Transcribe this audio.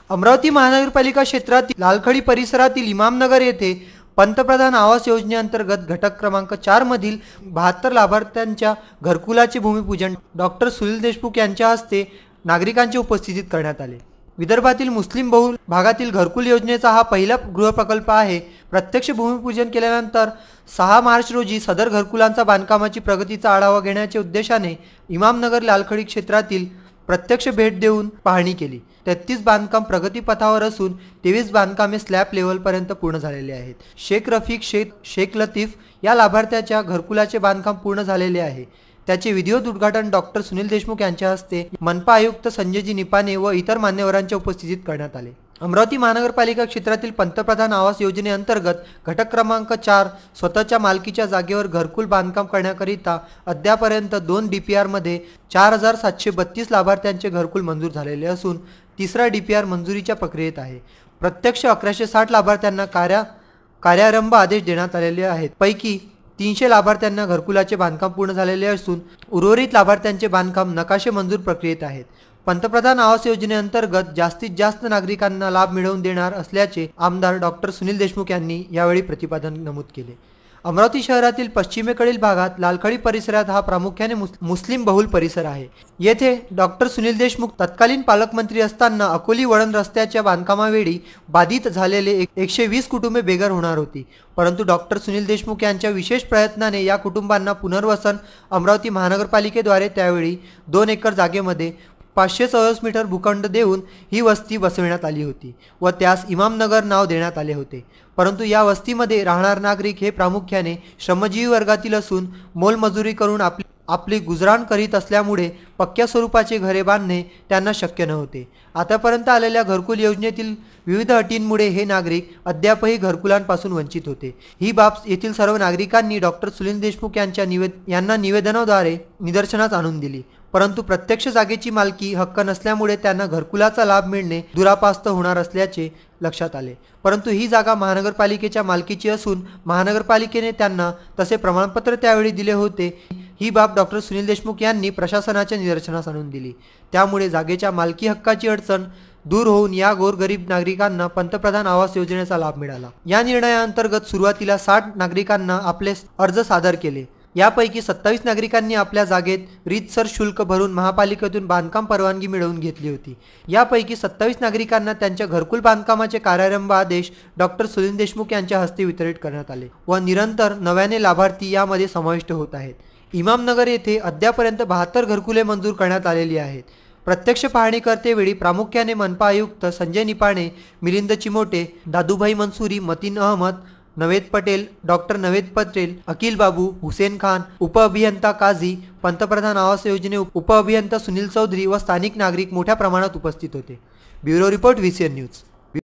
अमरावती महानगरपालिका क्षेत्रातील लालखडी परिसरातील इमामनगर येथे पंतप्रधान आवास योजनेअंतर्गत घटक क्रमांक 4 मधील 72 लाभार्थ्यांच्या घरकुलाचे भूमिपूजन डॉक्टर सुनील देशमुख यांच्या हस्ते नागरिकांच्या उपस्थितीत करण्यात आले। विदर्भातील मुस्लिम बहुल भागातील घरकुल योजनेचा हा पहिला गृहप्रकल्प आहे। प्रत्यक्ष भूमिपूजन केल्यानंतर 6 मार्च रोजी सदर घरकुलांचा बांधकामाची प्रगतीचा आढावा घेण्याच्या उद्देशाने इमामनगर लालखडी क्षेत्रातील प्रत्यक्ष भेट देऊन पाहणी केली। 33 बांधकाम प्रगतीपथावर असून 23 बांधकामे स्लॅब लेवलपर्यंत पूर्ण झालेले आहेत। शेख रफीक शेख लतीफ या लाभार्थ्याच्या घरकुलाचे बांधकाम पूर्ण झालेले आहे। त्याचे विधिवत उद्घाटन डॉक्टर सुनील देशमुख यांच्या हस्ते मनपा आयुक्त संजयजी निपाने व इतर मान्यवरांच्या उपस्थितीत करण्यात आले। अमरावती महानगरपालिका क्षेत्रातील पंतप्रधान आवास योजनेअंतर्गत घटक क्रमांक 4 स्वतःच्या मालकीच्या जागेवर घरकुल बांधकाम करण्याकरिता अद्यापर्यंत 2 DPR मध्ये 4732 लाभार्थ्यांचे घरकुल मंजूर झालेले असून तिसरा DPR मंजुरीच्या प्रक्रियेत आहे। प्रत्यक्ष 1160 लाभार्थ्यांना कार्यारंभ आदेश देण्यात आलेले आहेत। पैकी 300 लाभार्थ्यांना घरकुलाचे बांधकाम पूर्ण झालेले असून उर्वरित लाभार्थ्यांचे बांधकाम नकाशे मंजूर प्रक्रियेत आहेत। पंतप्रधान आवास योजनेअंतर्गत जास्तीत जास्त नागरिकांना लाभ मिळवून देणार असल्याचे आमदार डॉक्टर सुनील देशमुख यांनी यावेळी प्रतिपादन नमूद केले। अमरावती शहरातील पश्चिमेकडील भागात लालखडी परिसरात हा प्रामुख्याने मुस्लिम बहुल परिसर आहे। येथे डॉक्टर सुनील देशमुख तत्कालीन पालकमंत्री असताना अकोली वळण रस्त्याच्या बांधकामावेळी बाधित झालेले 120 कुटुंबे बेघर होणार होती, परंतु डॉक्टर सुनील देशमुख यांच्या विशेष प्रयत्नाने या कुटुंबांना पुनर्वसन अमरावती महानगरपालिकेद्वारे त्यावेळी 2 एकर जागेमध्ये 500 चौरस मीटर भूखंड देऊन ही वस्ती बसविण्यात आली होती व त्यास इमामनगर नाव देण्यात आले होते। परंतु या वस्तीमध्ये राहणार नागरिक हे प्रामुख्याने श्रमजीवी वर्गातील असून मोलमजुरी करून आपली गुजराण करीत असल्यामुळे पक्क्या स्वरूपाचे घरे बांधणे त्यांना शक्य नव्हते। आतापर्यंत आलेल्या घरकुल योजनेतील विविध अटींमुळे हे नागरिक अद्यापही घरकुलांपासून वंचित होते। ही बाब येथील सर्व नागरिकांनी डॉक्टर सुनील देशमुख यांना निवेदनाद्वारे निदर्शनास आणून दिली, परंतु प्रत्यक्ष जागेची मालकी हक्क नसल्यामुळे त्यांना घरकुलाचा लाभ मिळणे दुरापास्त होणार असल्याचे लक्षात आले। परंतु ही जागा महानगरपालिकेच्या मालकीची असून महानगरपालिकेने त्यांना तसे प्रमाणपत्र त्यावेळी दिले होते। ही बाब डॉक्टर सुनील देशमुख यांनी प्रशासनाच्या निदर्शनास आणून दिली। त्यामुळे जागेच्या मालकी हक्काची अडचण दूर होऊन या गोरगरीब नागरिकांना पंतप्रधान आवास योजनेचा लाभ मिळाला। या निर्णयाअंतर्गत सुरुवातीला 60 नागरिकांना आपले अर्ज सादर केले। यापैकी 27 नागरिकांनी आपल्या जागेत रीतसर शुल्क भरून महापालिकेतून बांधकाम परवानगी मिळवून घेतली होती। यापैकी 27 नागरिकांना त्यांच्या घरकुल बांधकामाचे कार्यारंभ आदेश डॉक्टर सुनील देशमुख यांच्या हस्ते वितरित करण्यात आले व निरंतर नव्याने लाभार्थी यामध्ये समाविष्ट होत आहेत। इमामनगर येथे अद्यापर्यंत 72 घरकुले मंजूर करण्यात आलेली आहेत। प्रत्यक्ष पाहणी करतेवेळी प्रामुख्याने मनपा आयुक्त संजय निपाणे, मिलिंद चिमोटे, दादूभाई मंसूरी, मतीन अहमद, नवेद पटेल, डॉक्टर नवेद पटेल, अकील बाबू, हुसेन खान, उपअभियंता काझी, पंतप्रधान आवास योजने उपअभियंता सुनील चौधरी व स्थानिक नागरिक मोठ्या प्रमाणात उपस्थित होते। Bureau report VCN news.